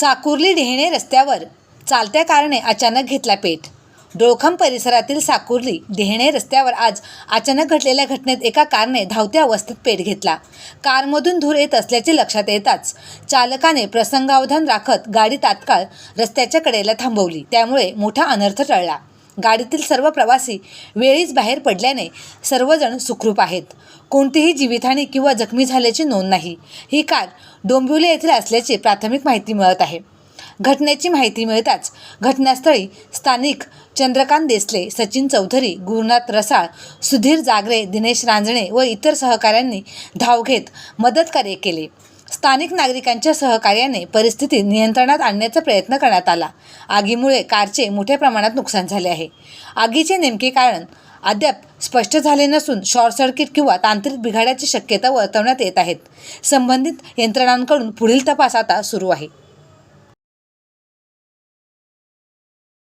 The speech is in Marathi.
साकुर्ली डेहणे रस्त्यावर चालत्या कारने अचानक घेतला पेट। डोळखंब परिसरातील साकुर्ली डेहणे रस्त्यावर आज अचानक घडलेल्या घटनेत एका कारने धावत्या अवस्थेत पेट घेतला। कारमधून धूर येत असल्याचे लक्षात येताच चालकाने प्रसंगावधान राखत गाडी तात्काळ रस्त्याच्या कडेला थांबवली, त्यामुळे मोठा अनर्थ टळला। गाडीतील सर्व प्रवासी वेळीच बाहेर पडल्याने सर्वजण सुखरूप आहेत। कोणतीही जीवितहानी किंवा जखमी झाल्याची नोंद नाही। ही कार डोंबिवली येथील असल्याची प्राथमिक माहिती मिळत आहे। घटनेची माहिती मिळताच घटनास्थळी स्थानिक चंद्रकांत देसले, सचिन चौधरी, गुरुनाथ रसाळ, सुधीर जागरे, दिनेश रांजणे व इतर सहकाऱ्यांनी धाव घेत मदतकार्य केले। स्थानिक नागरिकांच्या सहकार्याने परिस्थिती नियंत्रणात आणण्याचा प्रयत्न करण्यात आला। आगीमुळे कारचे मोठ्या प्रमाणात नुकसान झाले आहे। आगीचे नेमके कारण अद्याप स्पष्ट झाले नसून शॉर्ट सर्किट किंवा तांत्रिक बिघाडाची शक्यता वर्तवण्यात येत आहेत। संबंधित यंत्रणांकडून पुढील तपास आता सुरू आहे।